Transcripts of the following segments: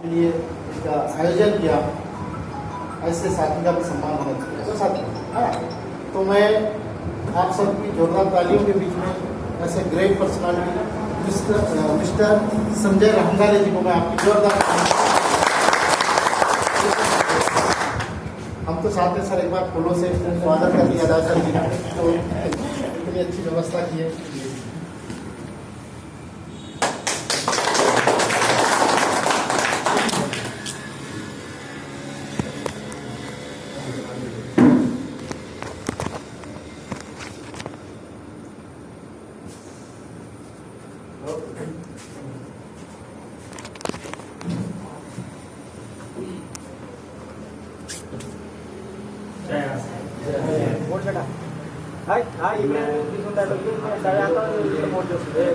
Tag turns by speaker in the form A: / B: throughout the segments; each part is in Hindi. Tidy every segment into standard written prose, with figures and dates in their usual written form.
A: लिए एक आयोजन किया, ऐसे साथी का भी सम्मान होना चाहिए। तो साथी हाँ, तो मैं आप सबकी जोरदार तालियों के बीच में ऐसे ग्रेट पर्सनालिटी मिस्टर संजय रहंगारे जी को मैं आपकी जोरदार हम तो चाहते हैं सर एक बार फूलों से स्वागत करनी अदा कर दिया, तो इतनी अच्छी व्यवस्था की है।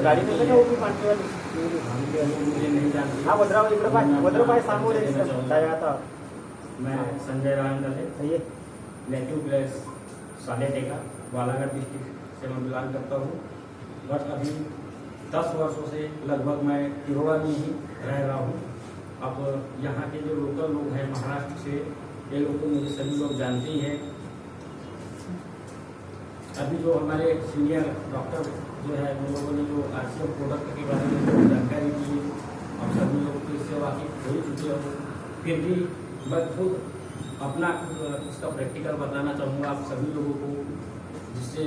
B: गाड़ी में ना वो भी पार्टी वाली हाँ वज्रभाई सामू आता।
C: मैं संजय रहंगारे नेटिव प्लेस सालेटेका बालाघाट डिस्ट्रिक्ट से मैं बिलोंग करता हूँ। बट अभी 10 वर्षों से लगभग मैं तिरोड़ा में ही रह रहा हूँ। अब यहाँ के जो लोकल लोग हैं महाराष्ट्र से, ये लोग तो मुझे सभी लोग जानते ही हैं। अभी जो हमारे सीनियर डॉक्टर जो है उन लोगों ने जो आरसीएम प्रोडक्ट के बारे में जो जानकारी दी, हम सभी लोगों को इससे वाकिफ हो ही चुके हो। फिर भी मैं खुद अपना इसका प्रैक्टिकल बताना चाहूँगा आप सभी लोगों को, जिससे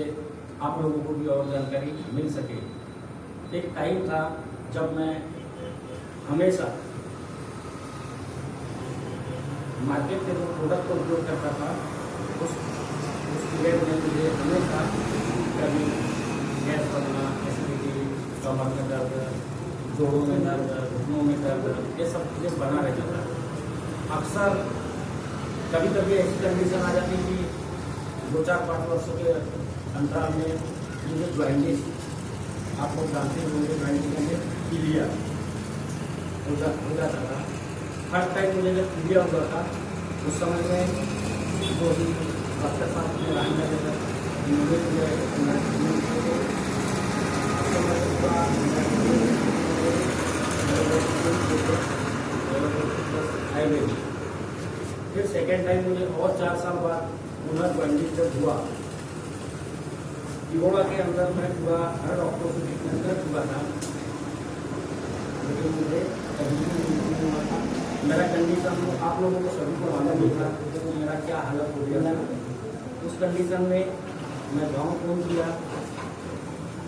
C: आप लोगों को भी और जानकारी मिल सके। एक टाइम था जब मैं हमेशा मार्केट के जो प्रोडक्ट का उपयोग करता था, उस पीरियड में मुझे हमेशा कभी गैस बनना, एसिडिटी, कमर में दर्द, जोड़ों में दर्द, घुटनों में दर्द, ये सब चीज़ें बना रहता था। अक्सर कभी कभी ऐसी कंडीशन आ जाती थी 2-4-5 वर्षों के अंतराल में मुझे ज्वाइंटिस, आप लोग जानते होंगे ज्वाइंटिस में पीलिया हो जाता था। हर टाइम मुझे जब पीलिया हुआ था उस समय में जो भी डॉक्टर साहब ने राय में देता फिर सेकेंड टाइम मुझे और 4 साल बाद पुनर्ज्वाइंटिस जब हुआ, तिरोड़ा के अंदर मैं पूरा हर डॉक्टर से ट्रीटमेंट हुआ था, लेकिन मुझे कभी भी हुआ था। मेरा कंडीशन आप लोगों को सभी को मालूम ही था तो मेरा क्या हालत हो गया था। उस कंडीशन में मैं गांव फोन किया,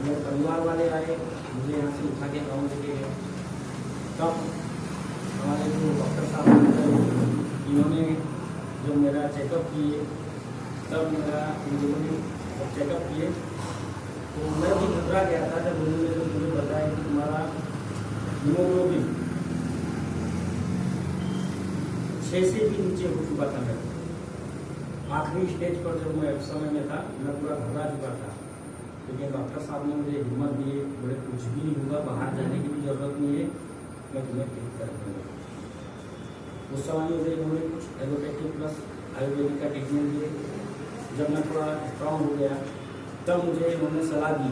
C: मेरे परिवार वाले आए, मुझे यहाँ से उठा के गाँव लेके गए। तब हमारे जो डॉक्टर साहब इन्होंने जो मेरा चेकअप किए, तब मेरा इंजरी चेकअप किए तो मैं भी घबरा गया था जब उन्होंने जो मुझे बताया कि तुम्हारा हीमोग्लोबिन 6 से भी नीचे हो चुका था। मैं आखिरी स्टेज पर जब मैं उस समय में था, मैं पूरा घबरा चुका था। लेकिन डॉक्टर साहब ने मुझे हिम्मत दी, बोले कुछ भी नहीं होगा, बाहर जाने की भी जरूरत नहीं है, मैं तुम्हें ठीक कर दूँगा। उस समय मुझे इन्होंने कुछ एलोपैथिक प्लस आयुर्वेदिक का ट्रीटमेंट दिए। जब मैं थोड़ा स्ट्रांग हो गया तब मुझे इन्होंने सलाह दी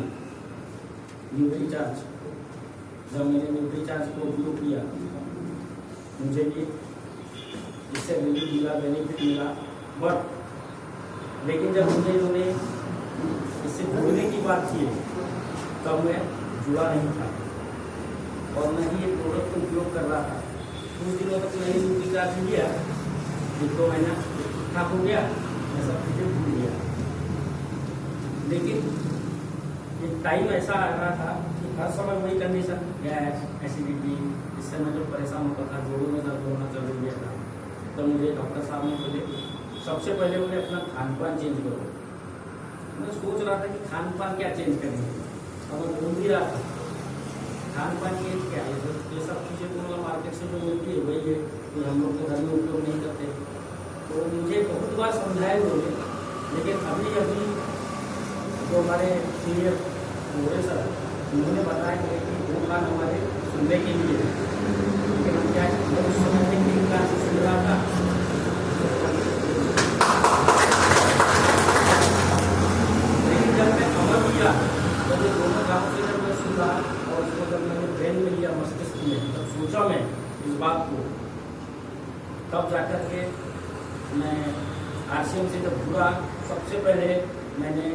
C: न्यूट्रीचार्ज। जब मैंने न्यूट्रीचार्ज को उपयोग किया मुझे भी इससे रिलीफ मिला, बेनिफिट मिला। बट लेकिन जब मुझे इन्होंने इससे जुड़ने की बात की तब मैं जुड़ा नहीं था और मैं ही ये प्रोडक्ट का उपयोग कर रहा था। कुछ दिनों तक मैंने न्यूट्रीचार्ज लिया, 1-2 महीना ठीक हो गया, मैं सब चीज़ें भूल गया। लेकिन एक टाइम ऐसा आ रहा था कि हर समय वही कंडीशन, गैस, एसिडिटी, इससे मैं जो परेशान होता था, जोड़ों में दर्द होना चालू हो गया था। तो मुझे डॉक्टर साहब ने बोले सबसे पहले मुझे अपना खान पान चेंज करो। मैं सोच रहा था कि खान पान क्या चेंज करेंगे, अब मैं भूल भी रहा था खान पान ये क्या है। ये सब चीज़ें तो मतलब मार्केट से जो मिलती है वही है, तो हम लोग तो घर में उपयोग नहीं करते। तो मुझे बहुत बार समझाए उन्होंने, लेकिन अभी जो हमारे सीनियर मोरे सर उन्होंने बताया कि वो कान हमारे सुनने के लिए, लेकिन हम क्या उस समय में 3 कान से सुन रहा था। लेकिन जब मैं अमर किया तो ये दोनों काम से जब मैं सुन रहा और उसको जब मैंने ब्रेन में लिया, मस्तिष्क में, तब सोचा मैं इस बात को तब जाकर के मैं RCM से जब जुड़ा, सबसे पहले मैंने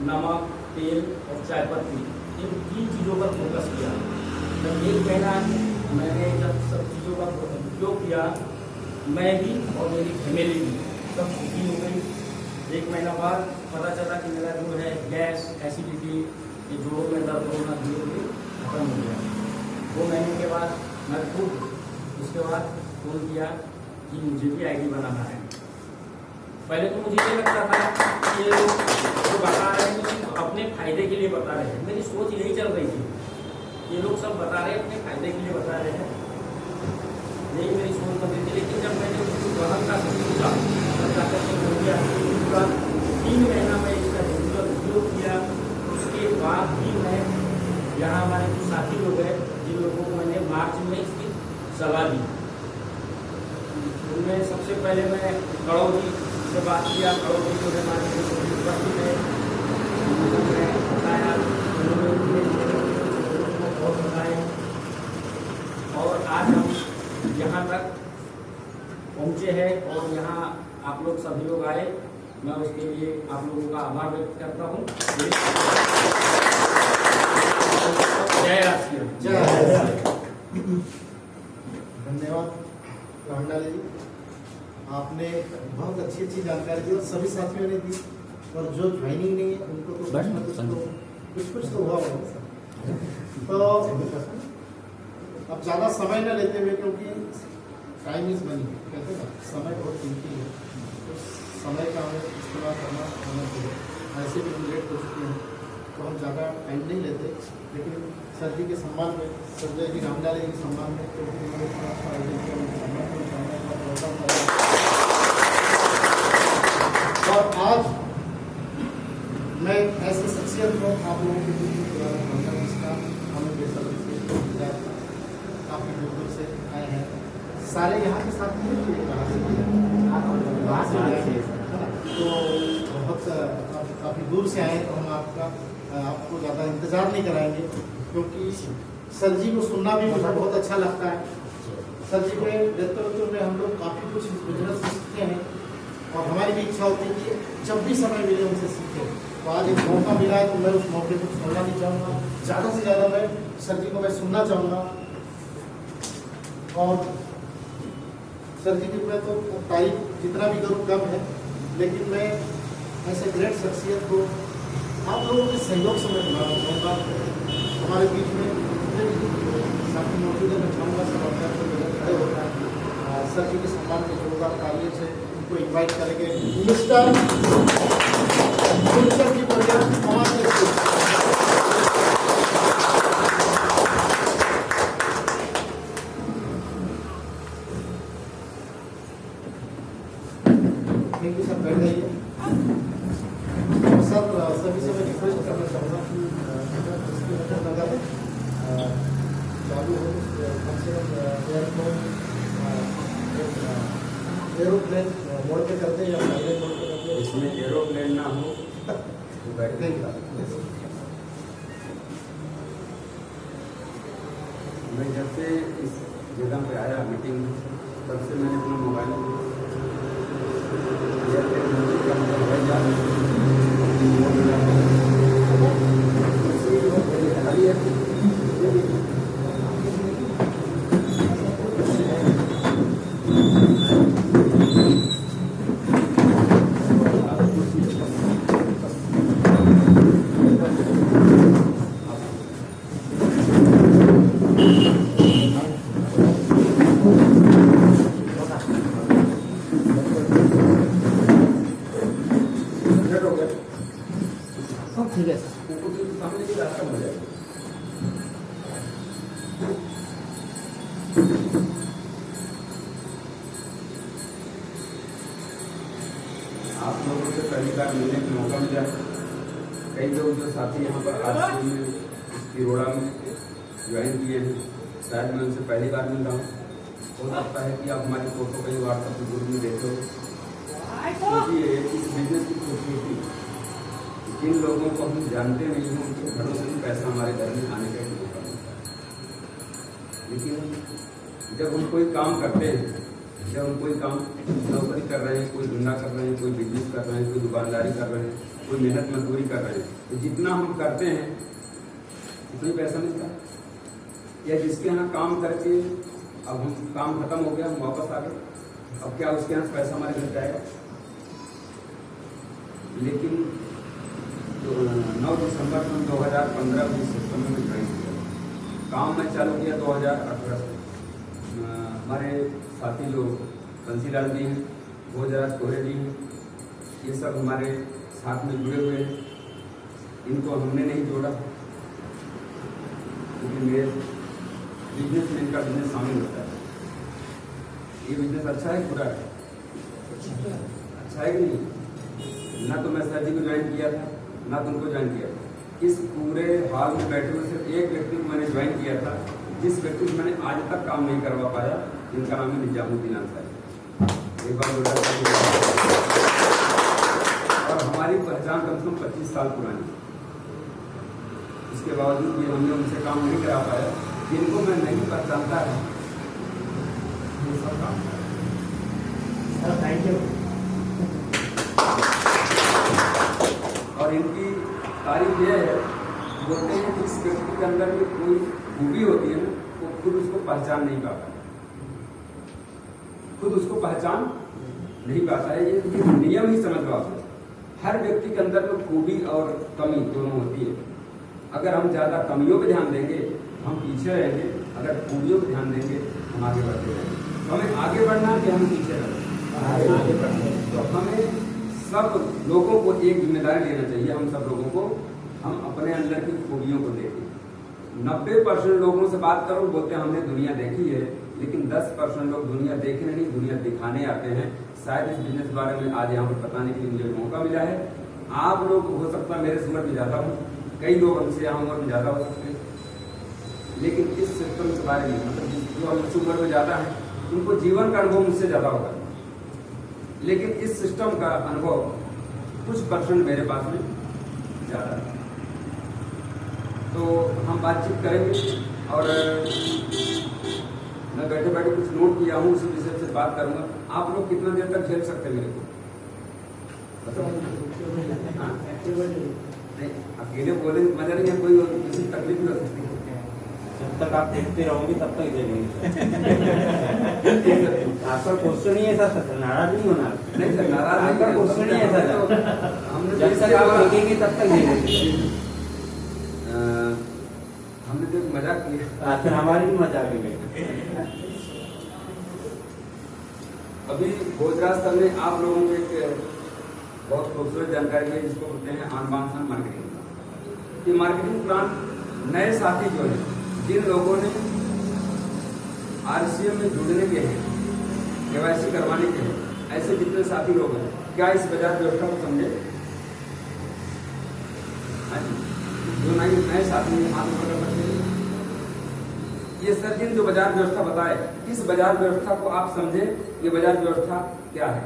C: नमक, तेल और चाय पत्ती इन 3 चीज़ों पर फोकस किया। जब 1 महीना मैंने जब सब चीज़ों का उपयोग किया, मैं भी और मेरी फैमिली भी सब सुखी हो गई। 1 महीना बाद पता चला कि मेरा जो है गैस, एसिडिटी, ये जोड़ों में दर्द होना धीरे धीरे खत्म हो गया। 2 महीने के बाद मैं खुद उसके बाद फोन किया कि मुझे भी ID बनाना है। पहले तो मुझे ये लगता था कि ये लोग जो बता रहे हैं तो अपने फायदे के लिए बता रहे हैं, मेरी सोच यही चल रही थी। ये लोग सब बता रहे हैं अपने फायदे के लिए बता रहे हैं, यही मेरी सोच बन रही थी। लेकिन जब मैंने उसको गहन का सोचा, तब जाकर के हो गया पूरा 3 महीना में इसका रेगुलर उपयोग किया। उसके बाद भी मैं यहाँ हमारे कुछ साथी लोग हैं जिन लोगों को मैंने मार्च में इसकी सलाह दी। उनमें सबसे पहले मैं कड़ौ जी से बात किया। कड़ौ जी जो हमारे उपस्थित है, उन्होंने बताया, उन्होंने बहुत बताए और आज हम यहाँ तक पहुँचे हैं और यहाँ आप लोग सभी लोग आए, मैं उसके लिए आप लोगों का आभार व्यक्त करता हूँ। जय RCM।
A: धन्यवाद रामलाल जी, आपने बहुत अच्छी अच्छी जानकारी दी और सभी साथियों ने दी, और जो ज्वाइनिंग नहीं है उनको तो कुछ तो हुआ होगा। तो अब ज़्यादा समय न लेते हुए, क्योंकि टाइम इज मनी कहते हैं ना, समय बहुत कीमती है, तो समय का हमें इस्तेमाल करना होना चाहिए। ऐसे भी हम लेट हो चुके हैं तो हम ज़्यादा टाइम नहीं लेते, लेकिन सर जी के सम्मान में, संजय जी रामलाल जी के सम्मान में, क्योंकि उन्होंने इतना अच्छा आयोजन किया, उनके सम्मान में जानने का प्रोग्राम करा। और आज मैं ऐसी शख्सियत को आप लोगों के बीच में बुलाना, जिसका हमें बेसब्री से इंतजार था। काफ़ी दूर दूर से आए हैं, सारे यहाँ के साथ नहीं थे, कहाँ से आए, तो बहुत काफ़ी दूर से आए, तो हम आपको ज़्यादा इंतज़ार नहीं कराएंगे, क्योंकि सर जी को सुनना भी मुझे बहुत अच्छा लगता है। सर जी के नेतृत्व में हम लोग काफ़ी कुछ बिजनेस सीखते हैं और हमारी भी इच्छा होती है कि जब भी समय मिले उनसे सीखें। तो आज एक मौका मिला है तो मैं उस मौके को छोड़ना नहीं चाहूँगा। ज़्यादा से ज़्यादा मैं सर जी को मैं सुनना चाहूँगा, और सर जी की मैं तो तारीफ जितना भी करूँ कम है, लेकिन मैं ऐसे ग्रेट शख्सियत को आप लोगों के सहयोग से मैं बुलाना चाहूँगा। हमारे बीच में साथी मौजूद है, मैं चाहूँगा सब अपने आप को खड़े होकर सर जी के सम्मान के जोरदार तालियों से उनको इन्वाइट करेंगे। मिस्टर जी बढ़िया थैंक यू सर, बैठ जाइए। सर सभी से मैं रिक्वेस्ट करना चाहूँगा कि नगर चालू हो, कम से कम एरोप्लेन मोड पे करते हैं या पायलट मोड पे करते हैं,
D: इसमें एरोप्लेन ना हो तो बैठते ही मैं जब से इस जगह पे आया मीटिंग में, तब से मैंने अपना मोबाइल
A: ठीक है
D: सामने की रास्ता हो जाएगा। आप लोगों से पहली बार मिलने का मौका मिला। कई लोग जो साथी यहाँ पर आज में किरोड़ा में ज्वाइन किए हैं, शायद मैं उनसे पहली बार मिल रहा हूँ। हो सकता है कि आप हमारी फोटो कहीं व्हाट्सएप पे ग्रुप में देखे हो, क्योंकि इस बिजनेस की खूबसूरती जिन लोगों को हम जानते नहीं हैं उनके घरों से भी पैसा हमारे घर में आने का एक मौका मिलता है। लेकिन जब हम कोई काम करते हैं जब हम कोई काम नौकरी कर रहे हैं, कोई धंधा कर रहे हैं, कोई बिजनेस कर रहे हैं, कोई दुकानदारी कर रहे हैं, कोई मेहनत मजदूरी कर रहे हैं, तो जितना हम करते हैं उतना ही पैसा मिलता है। या जिसके यहाँ काम करके अब हम काम खत्म हो गया, हम वापस आ गए, अब क्या उसके यहाँ से पैसा हमारे घर जाएगा? लेकिन 9 दिसंबर 2015 में सिस्टम में ज्वाइन किया। काम में चालू किया 2018 से। हमारे साथी लोग बंसीलाल जी हैं, भोजराज कोहरे जी हैं, ये सब हमारे साथ में जुड़े हुए हैं। इनको हमने नहीं जोड़ा क्योंकि मेरे बिजनेस में इनका बिजनेस शामिल होता है। ये बिजनेस अच्छा है बुरा है? अच्छा है कि नहीं? ना तो मैं सर जी को ज्वाइन किया था, ना तो उनको ज्वाइन किया था। इस पूरे हॉल में बैठे हुए सिर्फ एक व्यक्ति को मैंने ज्वाइन किया था, जिस व्यक्ति को मैंने आज तक काम नहीं करवा पाया, जिनका नाम है निजामुद्दीन अंसारी। एक बार और हमारी पहचान कम से कम 25 साल पुरानी। इसके बावजूद भी हमने उनसे काम नहीं करा पाया। जिनको मैं नहीं पहचानता है ये सब काम कर रहे हैं।
B: Thank you.
D: और इनकी तारीफ यह है, बोलते हैं जिस व्यक्ति के अंदर में कोई खूबी होती है ना, वो खुद उसको पहचान नहीं पाता, खुद उसको पहचान नहीं पाता है। ये नियम ही समझ लो आप। हर व्यक्ति के अंदर में खूबी और कमी दोनों होती है। अगर हम ज़्यादा कमियों पे ध्यान देंगे हम पीछे रहेंगे, अगर खूबियों पे ध्यान देंगे हम आगे बढ़ते रहेंगे। तो हमें आगे बढ़ना है कि हम पीछे रहें? आगे बढ़ना। तो हमें सब लोगों को एक जिम्मेदारी लेना चाहिए। हम सब लोगों को हम अपने अंदर की खूबियों को देखें। 90% लोगों से बात करो, बोलते हैं हमने दुनिया देखी है, लेकिन 10% लोग दुनिया देखने नहीं, दुनिया दिखाने आते हैं। शायद इस बिजनेस के बारे में आज यहाँ पर बताने के लिए मुझे मौका मिला है। आप लोग हो सकता है मेरे से उम्र में ज़्यादा हो, कई लोग हमसे यहाँ उम्र में ज़्यादा हो सकते हैं, लेकिन इस सिस्टम के बारे में मतलब जो हमसे उम्र में ज़्यादा है उनको जीवन का अनुभव मुझसे ज़्यादा होगा, लेकिन इस सिस्टम का अनुभव कुछ % मेरे पास में ज़्यादा है। तो हम बातचीत करेंगे और मैं बैठे बैठे कुछ नोट किया हूँ, उसी विषय से बात करूँगा। आप लोग कितना देर तक झेल सकते हैं मेरे को? नहीं, अकेले बोले मजा नहीं है, कोई किसी तकलीफ नहीं हो सकती।
B: जब तक आप देखते रहोगे तब तक देंगे। आपका क्वेश्चन ही ऐसा था, नाराज नहीं होना।
D: नहीं सर, नाराज
B: आपका क्वेश्चन ही ऐसा था, जब तक आप देखेंगे तब तक देंगे।
D: हमने तो मजाक किया,
B: फिर हमारी भी मजाक है।
D: अभी भोजराज सर ने आप लोगों को एक बहुत खूबसूरत जानकारी है, जिसको बोलते हैं अनबांसन मार्केटिंग। ये मार्केटिंग प्लान नए साथी जो है, जिन लोगों ने RCM में जुड़ने के हैं, KYC करवाने के हैं, ऐसे जितने साथी लोग हैं, क्या इस बाजार व्यवस्था को समझे? जो नए साथी हाथ पकड़ सकते हैं। ये सर जिन जो बाजार व्यवस्था बताए, इस बाजार व्यवस्था को आप समझे, ये बाजार व्यवस्था क्या है?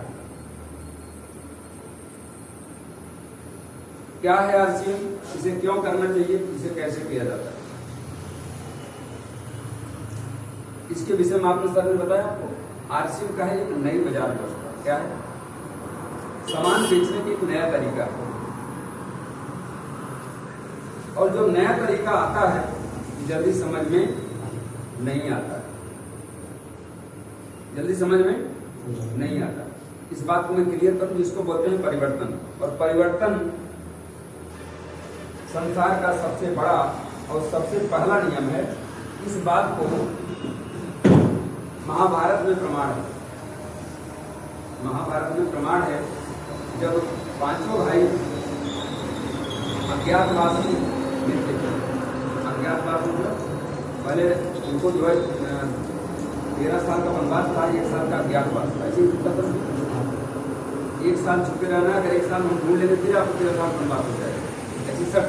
D: क्या है RCM, इसे क्यों करना चाहिए, इसे कैसे किया जाता है, इसके विषय में आपने सर ने बताया आपको। RCM का है एक नई बाजार व्यवस्था। क्या है? सामान बेचने की एक नया तरीका है, और जो नया तरीका आता है जल्दी समझ में नहीं आता है, जल्दी समझ में नहीं आता। इस बात को मैं क्लियर करूं, जिसको बोलते हैं परिवर्तन। और परिवर्तन संसार का सबसे बड़ा और सबसे पहला नियम है। इस बात को महाभारत में प्रमाण है। महाभारत में प्रमाण है, जब 5 भाई अज्ञातवास में थे। अज्ञातवास मतलब पहले उनको जो है 13 साल का वनवास था, 1 साल का अज्ञातवास था। ऐसे ही 1 साल छुपे रहना, अगर 1 साल हम ढूंढ लेंगे फिर आपको 13 साल वनवास हो जाएगा। ऐसी सब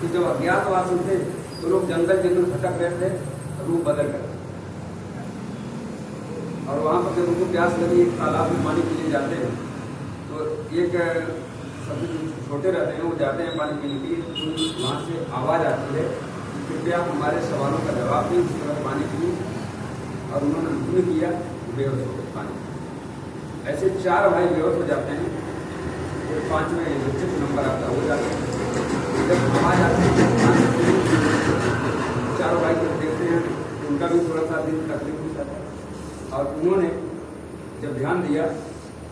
D: तो जब अज्ञातवास थे तो लोग जंगल भटक रहे थे, रूप बदल कर, और वहाँ पर जब उनको प्यास लगी, एक तालाब में पानी पीने जाते हैं, तो एक सब छोटे रहते हैं, वो जाते हैं पानी पीने के लिए। वहाँ से आवाज़ आती है, कृपया हमारे सवालों का जवाब दें, उसके बाद पानी पिए। और उन्होंने हुक्म किया, बेहोश हो गए 5। ऐसे 4 भाई बेहोश हो जाते हैं, फिर 5वें जो चित्र नंबर आता है वो जाते हैं। जब आवाज आती है 4 भाई जब देखते हैं उनका भी थोड़ा सा दिन तकलीफ हो जाता है। और उन्होंने जब ध्यान दिया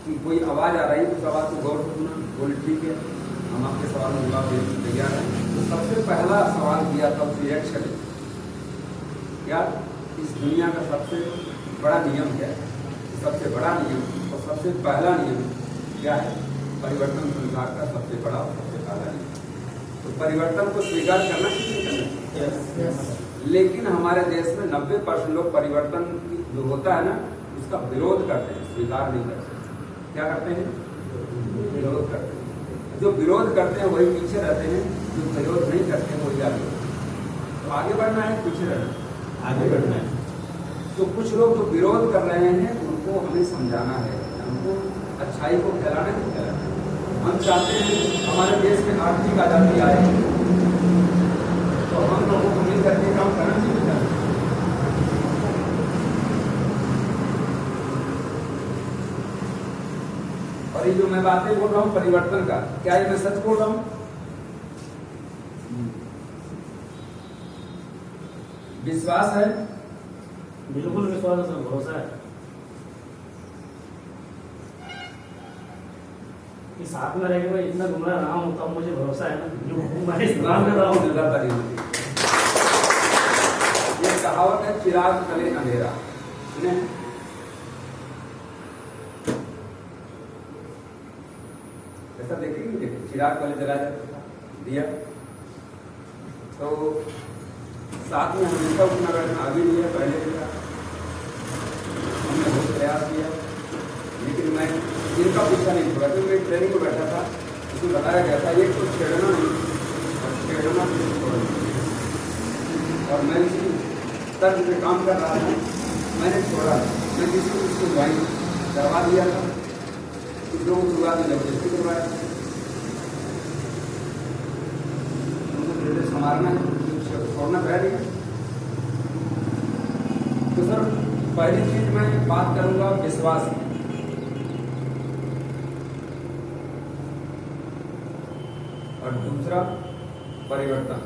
D: कि कोई आवाज़ आ रही है उस आवाज़ को गौर से सुना, बोले ठीक है हम आपके सवाल में जवाब देने को तैयार हैं। तो सबसे पहला सवाल किया था उस रिएक्शन ने, क्या इस दुनिया का सबसे बड़ा नियम क्या है? सबसे बड़ा नियम और सबसे पहला नियम क्या है? परिवर्तन संसार का सबसे बड़ा और सबसे पहला नियम। तो परिवर्तन को स्वीकार करना चाहिए, करना चाहिए। लेकिन हमारे देश में 90% लोग परिवर्तन जो होता है ना उसका विरोध करते हैं, स्वीकार नहीं करते। क्या करते हैं? विरोध करते हैं। जो विरोध करते हैं वही पीछे रहते हैं, जो विरोध नहीं करते हैं वही आगे। तो आगे बढ़ना है, पीछे रहना, आगे बढ़ना है। तो कुछ लोग जो विरोध कर रहे हैं उनको हमें समझाना है, हमको अच्छाई को फैलाना नहीं फैलाना। हम चाहते हैं हमारे देश में आर्थिक आजादी आए, तो हम लोगों को मिल करके काम करना चाहिए। और ये जो मैं बातें बोल रहा हूँ परिवर्तन का, क्या ये मैं सच बोल रहा हूँ? विश्वास है?
C: बिल्कुल विश्वास है, भरोसा है कि साथ में रहेंगे। मैं इतना घुमा रहा हूँ तब मुझे भरोसा है ना, जो मैं इस्तेमाल कर रहा हूँ।
D: ये कहावत है चिराग तले अंधेरा, ऐसा देखेंगे नहीं देखें, चिराग पहले जला दिया तो साथ में हमेशा उठना बैठना अभी नहीं है, पहले भी था। हमने बहुत प्रयास किया लेकिन मैं इनका पीछा नहीं छोड़ा। क्योंकि मैं ट्रेनिंग में बैठा था, उसमें बताया गया था एक तो छेड़ना नहीं और छेड़ना नहीं छोड़ना। और मैं इसी तर्क पे काम कर रहा था, मैंने छोड़ा, मैं किसी को उसको ज्वाइन करवा दिया था, कुछ लोगों की शुरुआत में जबरदस्ती करवाया, उनको धीरे संभालना है, छोड़ना पड़ रही है। तो सर पहली चीज मैं बात करूंगा विश्वास की। और दूसरा परिवर्तन।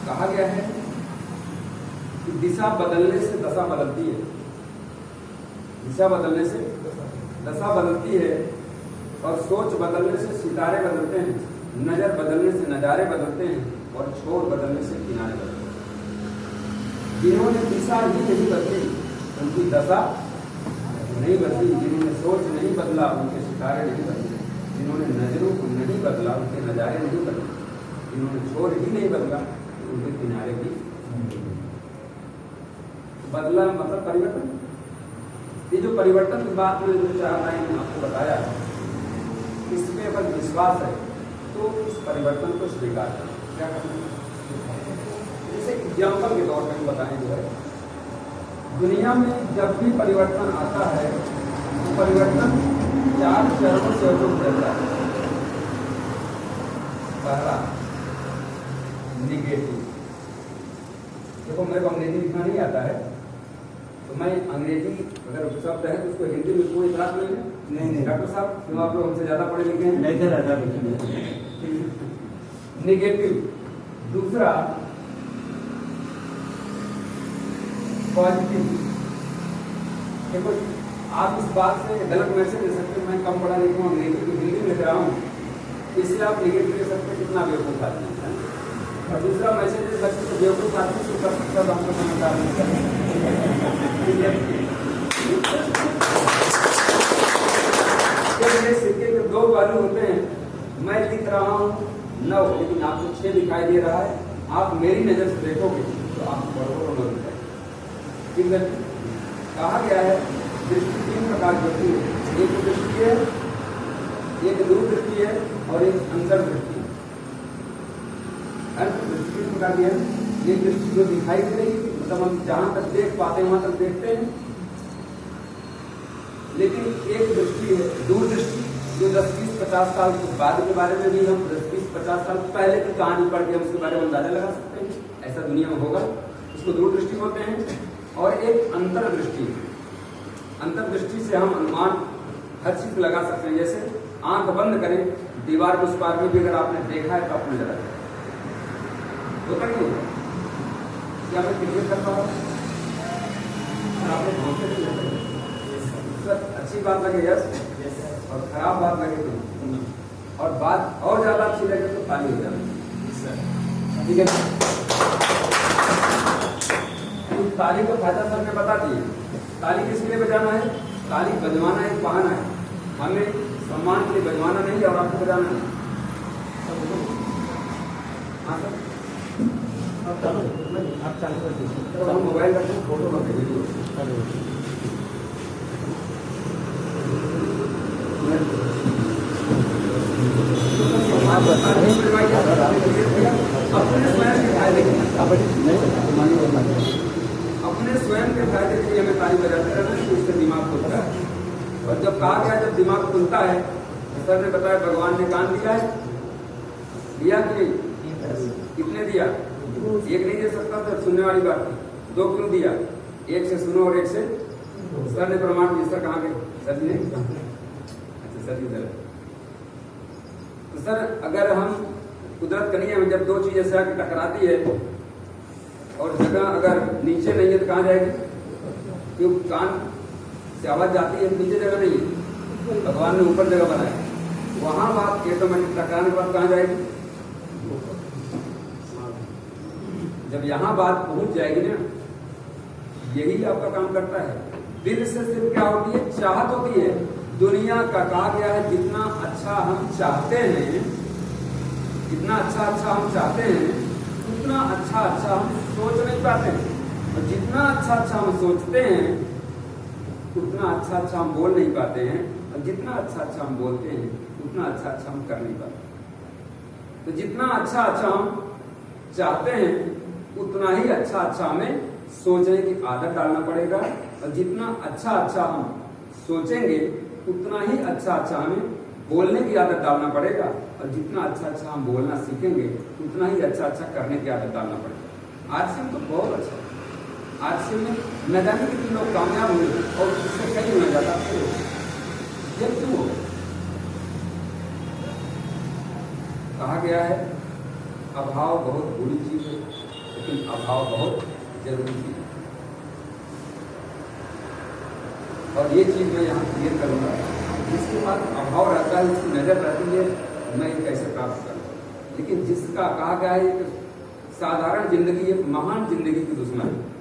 D: कहा गया है कि दिशा बदलने से दशा बदलती है, दिशा बदलने से दशा बदलती है, और सोच बदलने से सितारे बदलते हैं, नजर बदलने से नजारे बदलते हैं, और छोर बदलने से किनारे बदलते हैं। जिन्होंने दिशा ही नहीं बदली उनकी दशा नहीं बदली, जिन्होंने सोच नहीं बदला उनके सितारे नहीं बदले, जिन्होंने नजरों को नहीं बदला उनके नजारे नहीं बदले, जिन्होंने छोर ही नहीं बदला उनके किनारे भी बदला। मतलब परिवर्तन। ये जो परिवर्तन की बात में जो 4 लाइन आपको बताया, इसमें अगर विश्वास है तो इस परिवर्तन को स्वीकार करें। क्या करना है? जैसे एग्जाम्पल के तौर पर बताएं, जो है दुनिया में जब भी परिवर्तन आता है तो परिवर्तन 4 चरणों से गुजरता है। पहला निगेटिव। देखो मेरे को अंग्रेजी लिखना नहीं आता है, तो मैं अंग्रेजी अगर शब्द है तो उसको हिंदी में कोई इतराज नहीं है। नहीं डॉक्टर साहब, क्यों आप लोग हमसे ज्यादा पढ़े लिखे हैं? नहीं सर, निगेटिव। दूसरा पॉजिटिव। देखो आप इस बात से गलत मैसेज दे सकते हैं, मैं कम पढ़ा लिखा हूँ, अंग्रेजी की हिंदी में लिख रहा हूँ, इससे आप निगेटिव दे सकते हैं कितना बेवकूफ आदमी है। और दूसरा मैसेज दे सकते हैं बेवकूफ आदमी से कर सकता है, हमको समझदार नहीं करना। सिक्के के 2 पहलू होते हैं। मैं लिख रहा हूँ 9 लेकिन आपको 6 दिखाई दे रहा है, आप मेरी नजर से देखोगे तो आपको बड़ों को दिखाई। ठीक है, कहा गया है दृष्टि 3 प्रकार की होती है। एक दृष्टि है, एक दूर दृष्टि है, और एक अंतर दृष्टि है। दृष्टि 3 प्रकार की है। एक दृष्टि जो दिखाई दे रही है, मतलब हम जहां तक देख पाते हैं वहां तक देखते हैं, लेकिन एक दृष्टि है दूर दृष्टि, जो 10-20-50 साल के बाद के बारे में भी हम 10-20-50 साल पहले की कहानी पढ़ के हम उसके बारे में अंदाजा लगा सकते हैं, ऐसा दुनिया में होगा। इसको दूरदृष्टि बोलते हैं। और एक अंतर्दृष्टि, अंतर्दृष्टि से हम अनुमान हर चीज लगा सकते हैं। जैसे आंख बंद करें, दीवार के उस पार में भी अगर आपने देखा है तो आपको नजर आएगा, होता नहीं होता? क्या मैं क्लियर कर पा रहा हूँ? आपने पहुंचे नहीं लगे सर, अच्छी बात लगे यस, और खराब बात लगे तो, और बात और ज्यादा अच्छी लगे तो ताली हो जाए, ठीक है? तो ताली का फायदा सर ने बता दिए। ताली किस लिए बजाना है? ताली बजवाना एक बहाना है, हमें सम्मान के लिए बजवाना नहीं और आपको बजाना नहीं। हाँ सर,
A: आप चालू कर दीजिए।
D: तो हम मोबाइल रखें, फोटो रखें, वीडियो अपने स्वयं के फायदे के लिए हमें ताली बजाते रहना है, तो इससे दिमाग खुलता है। और जब कहा गया जब दिमाग खुलता है, तो सर ने बताया भगवान ने कान दिया है, दिया कि कितने दिया? एक नहीं दे सकता तो सुनने वाली बात थी, 2 क्यों दिया? एक से सुनो और एक से सर ने प्रमाण दिया। सर कहाँ गए? सर जी ने, अच्छा सर जी सर। तो सर अगर हम कुदरत के नियम में जब 2 चीजें से आके टकराती है और जगह अगर नीचे नहीं है तो कहाँ जाएगी? क्योंकि कान से आवाज जाती है, नीचे जगह नहीं है, भगवान ने ऊपर जगह बनाया, वहां बात ऑटोमेटिक टकराने के बाद कहाँ जाएगी? जब यहाँ बात पहुंच जाएगी ना, यही आपका काम करता है। दिल से सिर्फ क्या होती है? चाहत होती है। दुनिया का कहा गया है जितना अच्छा हम चाहते हैं, जितना अच्छा हम चाहते हैं, उतना अच्छा हम सोच नहीं पाते हैं। और जितना अच्छा हम सोचते हैं, उतना अच्छा हम बोल नहीं पाते हैं। और जितना अच्छा हम बोलते हैं, उतना अच्छा हम कर नहीं पाते। तो जितना अच्छा हम चाहते हैं, उतना ही अच्छा हमें सोचने की आदत डालना पड़ेगा। और जितना अच्छा हम सोचेंगे, उतना ही अच्छा हमें बोलने की आदत डालना पड़ेगा। और जितना अच्छा हम बोलना सीखेंगे, उतना ही अच्छा करने की आदत डालना पड़ेगा। आज से तो बहुत अच्छा, आज से में न जाने कितने लोग कामयाब हुए और इससे कहीं होना जाता है। ये क्यों हो? कहा गया है अभाव बहुत बुरी चीज है, लेकिन अभाव बहुत जरूरी चीज है। और ये चीज मैं यहाँ क्लियर करूंगा, जिसके पास अभाव रहता है, उसकी नजर रहती है मैं कैसे प्राप्त करूँ। लेकिन जिसका कहा गया है एक साधारण जिंदगी एक महान जिंदगी की दुश्मन है।